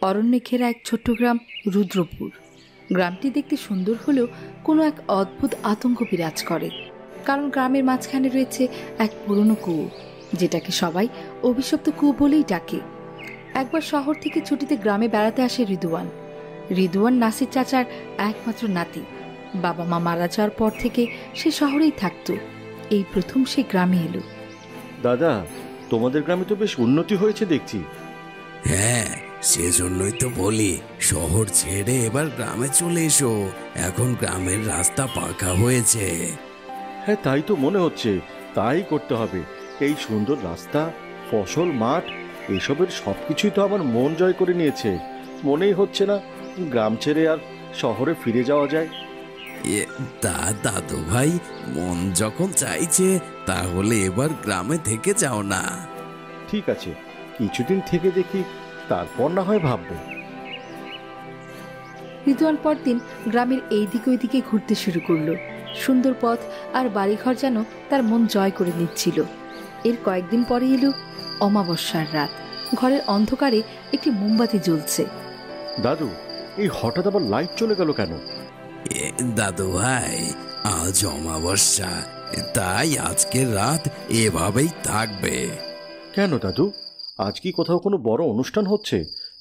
অরণ্যে ঘেরা এক ছোট্ট গ্রাম রুদ্রপুর। গ্রামটি দেখতে সুন্দর হলেও কোনো এক অদ্ভুত আতঙ্ক বিরাজ করে, কারণ গ্রামের মাঝখানে রয়েছে এক পুরনো কুয়ো, যেটাকে সবাই অভিশপ্ত কুয়ো বলেই ডাকে। একবার শহর থেকে ছুটিতে গ্রামে বেড়াতে আসে রিদওয়ান নাসির চাচার একমাত্র নাতি। বাবা মা মারা যাওয়ার পর থেকে সে শহরেই থাকতো। এই প্রথম সে গ্রামে এলো। দাদা, তোমাদের গ্রামে তো বেশ উন্নতি হয়েছে দেখছি। হ্যাঁ, সেজন্যই তো বলি শহর ছেড়ে এবার গ্রামে চলে এসো। এখন গ্রামের রাস্তা পাকা হয়েছে। হ্যাঁ, তাই তো মনে হচ্ছে। তাই করতে হবে। এই সুন্দর রাস্তা, ফসল, মাঠ, এসবের সবকিছুই তো আমার মন জয় করে নিয়েছে। মনেই হচ্ছে না গ্রাম ছেড়ে আর শহরে ফিরে যাওয়া যায়। দাদু ভাই, মন যখন চাইছে তাহলে এবার গ্রামে থেকে যাও না। ঠিক আছে, কিছুদিন থেকে দেখি, তারপর না হয় ভাববো। রিদওয়ান পরদিন গ্রামের এই দিকে ওই দিকে ঘুরতে শুরু করলো। সুন্দর পথ আর বাড়িঘর যেন তার মন জয় করে নিচ্ছিল। এর কয়েকদিন পরে এলো অমাবস্যার রাত। ঘরের অন্ধকারে একটি মোমবাতি জ্বলছে। দাদু, এই হঠাৎ আবার লাইট চলে গেল কেন? দাদু ভাই, আজ অমাবস্যা, তাই আজকের রাত এভাবেই থাকবে। কেন দাদু, আজ কি কোথাও কোনো বড় অনুষ্ঠান হচ্ছে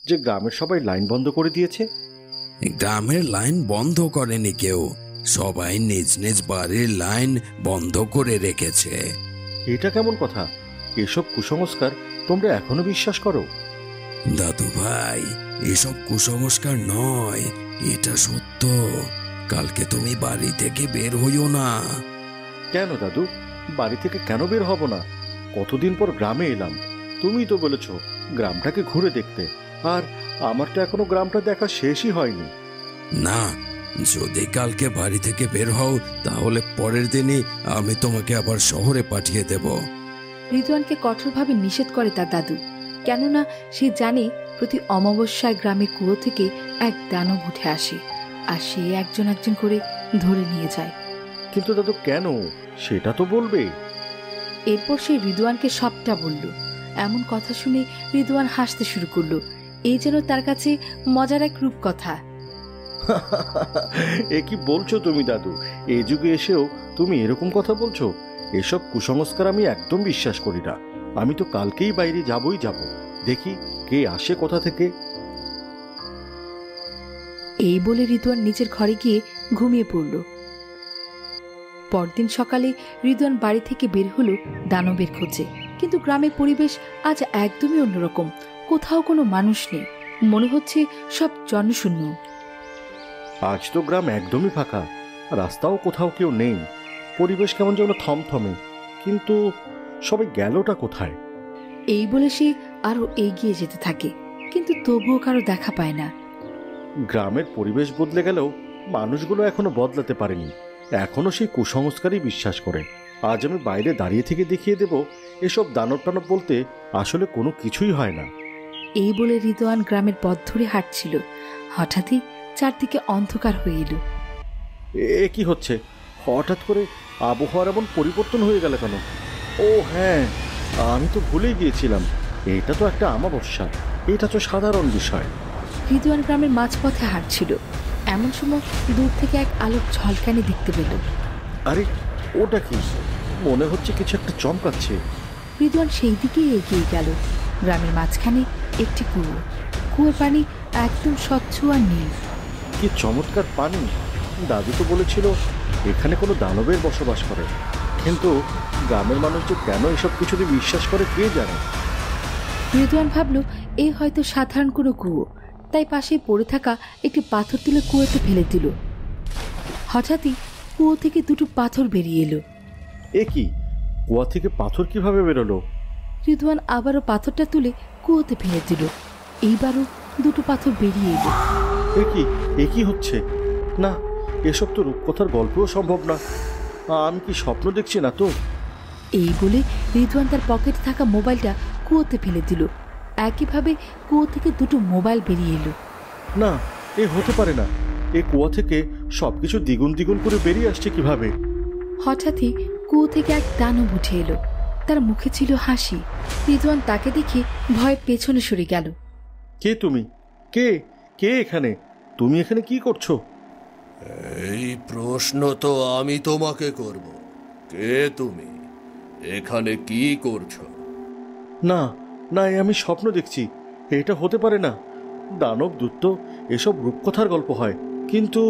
যে গ্রামের সবাই লাইন বন্ধ করে দিয়েছে? গ্রামের লাইন বন্ধ করেনি কেউ, সবাই নিজ নিজ বাড়ির লাইন বন্ধ করে রেখেছে। এটা কেমন কথা? এসব কুসংস্কার তোমরা এখনো বিশ্বাস করো? দাদু ভাই, এসব কুসংস্কার নয়, এটা সত্য। কালকে তুমি বাড়ি থেকে বের হইও না। কেন দাদু, বাড়ি থেকে কেন বের হব না? কতদিন পর গ্রামে এলাম। তুমি তো বলেছ গ্রামটাকে ঘুরে দেখতে, আর আমার তো এখনো গ্রামটা দেখা শেষই হয়নি। না, যদি কালকে বাড়ি থেকে বের হও তাহলে পরের দিনই আমি তোমাকে আবার শহরে পাঠিয়ে দেব। রিদওয়ানকে কঠোরভাবে নিষেধ করে তার দাদু, কেননা সে জানে প্রতি অমাবস্যায় গ্রামের কুয়ো থেকে এক দানব উঠে আসে, আর সে একজন একজন করে ধরে নিয়ে যায়। কিন্তু দাদু, কেন সেটা তো বলবে। এরপর সে রিদওয়ানকে সবটা বলল। এমন কথা শুনে রিদওয়ান হাসতে শুরু করলো। এই যেন তার কাছে মজার এক রূপকথা। এ কি বলছো তুমি দাদু? এই যুগে এসেও তুমি এরকম কথা বলছো? এসব কুসংস্কার আমি একদম বিশ্বাস করি না। আমি তো কালকেই বাইরে যাবই যাব, দেখি কে আসে কোথা থেকে। এই বলে রিদওয়ান নিজের ঘরে গিয়ে ঘুমিয়ে পড়ল। পরদিন সকালে রিদওয়ান বাড়ি থেকে বের হলো দানবের খোঁজে। কিন্তু গ্রামের পরিবেশ আজ একদমই অন্যরকম। কোথাও কোনো মানুষ নেই, মনে হচ্ছে সব জনশূন্য। আজ তো গ্রাম একদমই ফাঁকা, রাস্তাও কোথাও কেউ নেই। পরিবেশ কেমন যেন থমথমে। কিন্তু সবাই গেলটা কোথায়? এই বলে সে আরো এগিয়ে যেতে থাকে, কিন্তু তবুও কারো দেখা পায় না। গ্রামের পরিবেশ বদলে গেলেও মানুষগুলো এখনো বদলাতে পারেনি। এখনো সেই কুসংস্কারই বিশ্বাস করে। আজ আমি বাইরে দাঁড়িয়ে থেকে দেখিয়ে দেব এসব দানব টানব বলতে আসলে কোনো কিছুই হয় না। এই বলে রিদওয়ান গ্রামের পথ ধরে হাঁটছিল। হঠাৎই চারদিকে অন্ধকার হয়ে এলো। এ কি হচ্ছে? হঠাৎ করে আবহাওয়ার এমন পরিবর্তন হয়ে গেল কেন? ও হ্যাঁ, আমি তো ভুলেই গিয়েছিলাম, এটা তো একটা অমাবস্যা। এটা তো সাধারণ বিষয়। রিদওয়ান গ্রামের মাঝপথে হাঁটছিল। এমন সময় দূর থেকে এক আলোর ঝলকানি দেখতে পেল। আরে, ওটা কি? মনে হচ্ছে কিছু একটা চমকাচ্ছে। রিদওয়ান সেই দিকেই এগিয়ে গেল। গ্রামের মাঝখানে একটি কুয়ো। কুয়োর পানি একদম স্বচ্ছ আর নীল। কি চমৎকার পানি! দাদু তো বলেছিল এখানে কোনো দানবের বসবাস করে। কিন্তু গ্রামের মানুষ যে কেন এসব কিছুতে বিশ্বাস করে কে জানে। রিদওয়ান ভাবল এই হয়তো সাধারণ কোনো কুয়ো, তাই পাশে পড়ে থাকা একটি পাথর তুলে কুয়োতে ফেলে দিল। হঠাৎই কুয়ো থেকে দুটো পাথর বেরিয়ে এলো। এ কি? কুয়া থেকে পাথর কিভাবে বেরোলো? রিদওয়ান আবারও পাথরটা তুলে কুয়োতে ফেলে দিল। এইবারও দুটো পাথর বেরিয়ে এলো। এ কি হচ্ছে? না, এসব তো রূপকথার গল্পও সম্ভব না। আমি কি স্বপ্ন দেখছি না তো? এই বলে রিদওয়ান তার পকেটে থাকা মোবাইলটা কুয়োতে ফেলে দিল। একইভাবে কুয়ো থেকে দুটো মোবাইল বেরিয়ে এলো। না, এ হতে পারে না। এই কুয়া থেকে সবকিছু দ্বিগুণ দ্বিগুণ করে বেরিয়ে আসছে কিভাবে? হঠাৎই কুয়ো থেকে এক দানব উঠে এলো। তার মুখে ছিল হাসি। রিদওয়ান তাকে দেখে ভয়ে পেছনে সরে গেল। কে তুমি? কে কে এখানে? তুমি এখানে কি করছো? এই প্রশ্ন তো আমি তোমাকে করব। কে তুমি? এখানে কি করছো? না না, এ আমি স্বপ্ন দেখছি। এটা হতে পারে না। দানব দূত এসব রূপকথার গল্প হয়, কিন্তু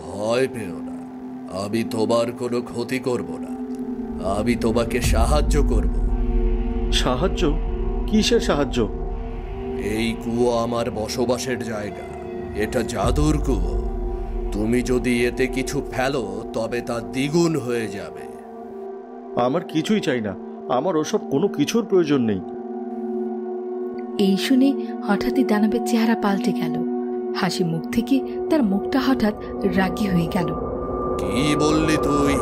ভয় পেও না, আমি তোমার কোনো ক্ষতি করব না। আমি তোমাকে সাহায্য করব। সাহায্য? কিসের সাহায্য? এই কুয়ো আমার বসবাসের জায়গা। এটা জাদুর কুয়ো। তুমি যদি এতে কিছু ফেলো তবে তা দ্বিগুণ হয়ে যাবে। আমার কিছুই চাই না। আমার ওসব কোনো কিছুর প্রয়োজন নেই। এই শুনে হঠাৎই দানবের চেহারা পাল্টে গেল। হাসি মুখ থেকে তার মুখটা হঠাৎ রাগী হয়ে গেল। কি বললি তুই?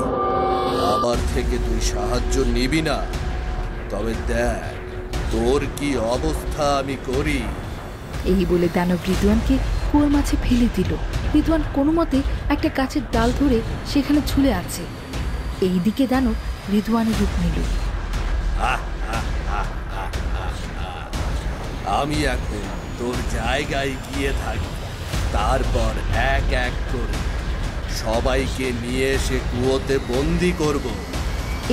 আমার থেকে তুই সাহায্য নিবি না? তবে দেখ তোর কি অবস্থা আমি করি। এই বলে দানব রিদওয়ানকে কুয়োর মাঝে ফেলে দিল। রিদওয়ান কোনো মতে একটা গাছের ডাল ধরে সেখানে ঝুলে আছে। এইদিকে দানব রিদওয়ানের রূপ নিল। আমি এখন তোর জায়গায় গিয়ে থাকি, তারপর এক এক করে সবাইকে নিয়ে এসে কুয়োতে বন্দি করব।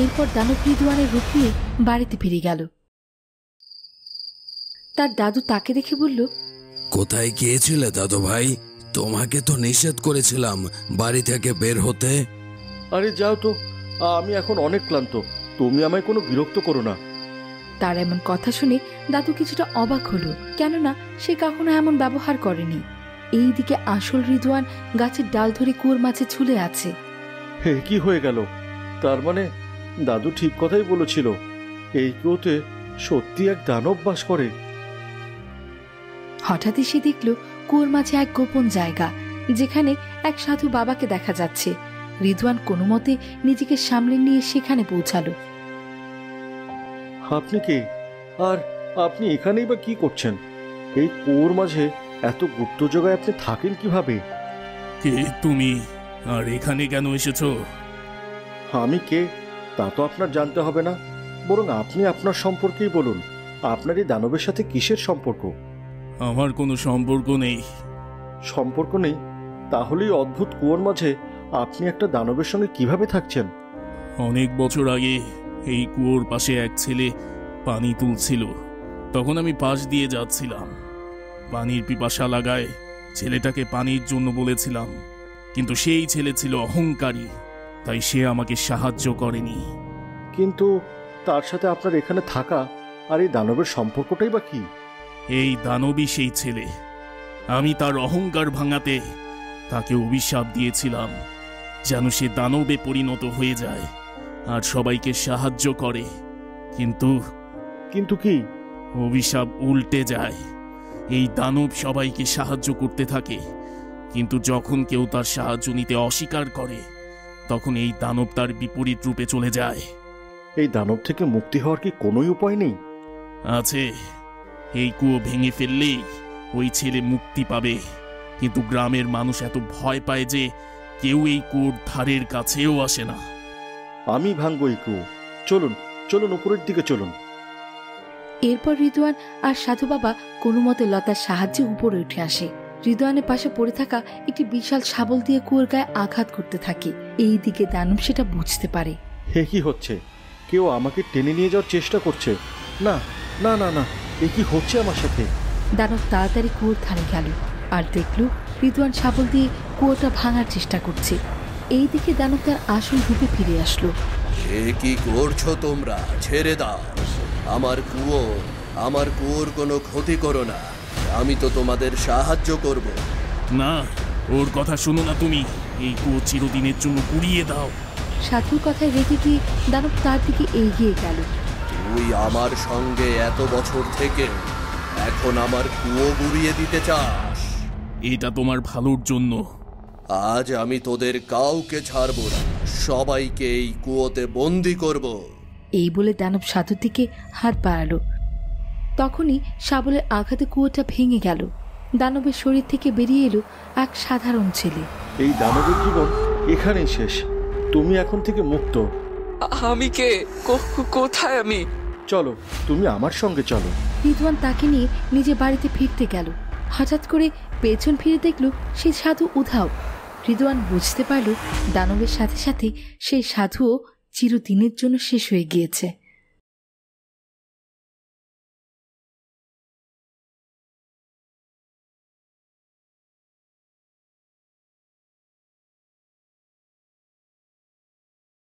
এরপর দানব রিদওয়ানের রূপ নিয়ে বাড়িতে ফিরে গেল। তার দাদু তাকে দেখে বলল, কোথায় গিয়েছিলে দাদু ভাই? তোমাকে তো নিষেধ করেছিলাম বাড়ি থেকে বের হতে। আরে যাও তো, আমি এখন অনেক ক্লান্ত। তুমি আমায় কোনো বিরক্ত করো না। তার এমন কথা শুনে দাদু কিছুটা অবাক হলো, কেননা সে কখনো এমন ব্যবহার করেনি। এইদিকে আসল রিদওয়ান গাছের ডাল ধরে কুয়োর মাঝে ঝুলে আছে। হে, কি হয়ে গেল? তার মানে দাদু ঠিক কথাই বলেছিল, এই কুয়োতে সত্যি এক দানব বাস করে। হঠাৎই সে দেখল কুয়োর মাঝে এক গোপন জায়গা, যেখানে এক সাধু বাবাকে দেখা যাচ্ছে। রিদওয়ান কোনো মতে নিজেকে সামলে নিয়ে সেখানে পৌঁছালো। আপনি কে? আর আপনি এখানেই বা কি করছেন? এই কুয়োর মাঝে এত গুপ্ত জায়গায় আপনি থাকেন কিভাবে? কে তুমি, আর এখানে কেন এসেছো? আমি কে তা তো আপনার জানতে হবে না, বরং আপনি আপনার সম্পর্কেই বলুন। আপনার এই দানবের সাথে কিসের সম্পর্ক? আমার কোনো সম্পর্ক নেই। সম্পর্ক নেই? তাহলে এই অদ্ভুত কুয়োর মাঝে আপনি একটা দানবের সঙ্গে কিভাবে থাকছেন? অনেক বছর আগে এই কুয়োর পাশে এক ছেলে পানি তুলছিল। তখন আমি পাশ দিয়ে যাচ্ছিলাম। পানির পিপাসা লাগায় ছেলেটাকে পানির জন্য বলেছিলাম, কিন্তু সেই ছেলে ছিল অহংকারী, তাই সে আমাকে সাহায্য করেনি। কিন্তু তার সাথে আপনার এখানে থাকা আর এই দানবের সম্পর্কটাই বা কি? এই দানবই সেই ছেলে। আমি তার অহংকার ভাঙাতে তাকে অভিশাপ দিয়েছিলাম, যেন সে দানবে পরিণত হয়ে যায় আর সবাইকে সাহায্য করে। কিন্তু কি? অভিশাপ উল্টে যায়। এই দানব সবাইকে সাহায্য করতে থাকে, কিন্তু যখন কেউ তার সাহায্য নিতে অস্বীকার করে তখন এই দানব তার বিপরীত রূপে চলে যায়। এই দানব থেকে মুক্তি হওয়ার কি কোনোই উপায় নেই? আছে। এই কুয়ো ভেঙে ফেললেই ওই ছেলে মুক্তি পাবে, কিন্তু গ্রামের মানুষ এত ভয় পায় যে কেউ এই কুয়োর ধারের কাছেও আসে না। আমি ভাঙবো এই কুয়ো। চলুন চলুন, উপরের দিকে চলুন। এরপর রিদওয়ান আর সাধু বাবা কোনো মতে লতার সাহায্যে উপরে উঠে আসে। রিদওয়ানের পাশে পড়ে থাকা একটি বিশাল শাবল দিয়ে কুয়োর গায়ে আঘাত করতে থাকে। এই দিকে দানব সেটা বুঝতে পারে। হে, কি হচ্ছে? কেউ আমাকে টেনে নিয়ে যাওয়ার চেষ্টা করছে। না না না না, এ কি হচ্ছে আমার সাথে? দানব তাড়াতাড়ি কুয়োর ধারে গেল আর দেখল রিদওয়ান শাবল দিয়ে কুয়োটা ভাঙার চেষ্টা করছে। এই দিকে দানব তার আসল রূপে ফিরে আসলো। এ কি করছো তোমরা? ছেড়ে দাও আমার কুয়ো। আমার কুয়োর কোনো ক্ষতি করো না, আমি তো তোমাদের সাহায্য করব। না, ওর কথা শোনো না তুমি। এই কুয়ো চিরদিনের জন্য গুড়িয়ে দাও। সাধুর কথায় রেগে গিয়ে দানব তার দিকে এগিয়ে গেল। তুই আমার সঙ্গে এত বছর থেকে এখন আমার কুয়ো গুড়িয়ে দিতে চাস? এটা তোমার ভালোর জন্য। আজ আমি তোদের কাউকে ছাড়ব না, সবাইকে এই কুয়োতে বন্দি করব। এই বলে দানব সাধুর দিকে হাত বাড়ালো। তখনই শাবলের আঘাতে কুয়োটা ভেঙে গেল। দানবের শরীর থেকে বেরিয়ে এলো এক সাধারণ ছেলে। এই দানবের জীবন এখানেই শেষ। তুমি এখন থেকে মুক্ত। আমি কে? কোথায় আমি? চলো, তুমি আমার সঙ্গে চলো। রিদওয়ান তাকে নিয়ে নিজে বাড়িতে ফিরতে গেল। হঠাৎ করে পেছন ফিরে দেখল সেই সাধু উধাও। রিদওয়ান বুঝতে পারল দানবের সাথে সাথে সেই সাধুও চিরদিনের জন্য শেষ হয়ে গিয়েছে।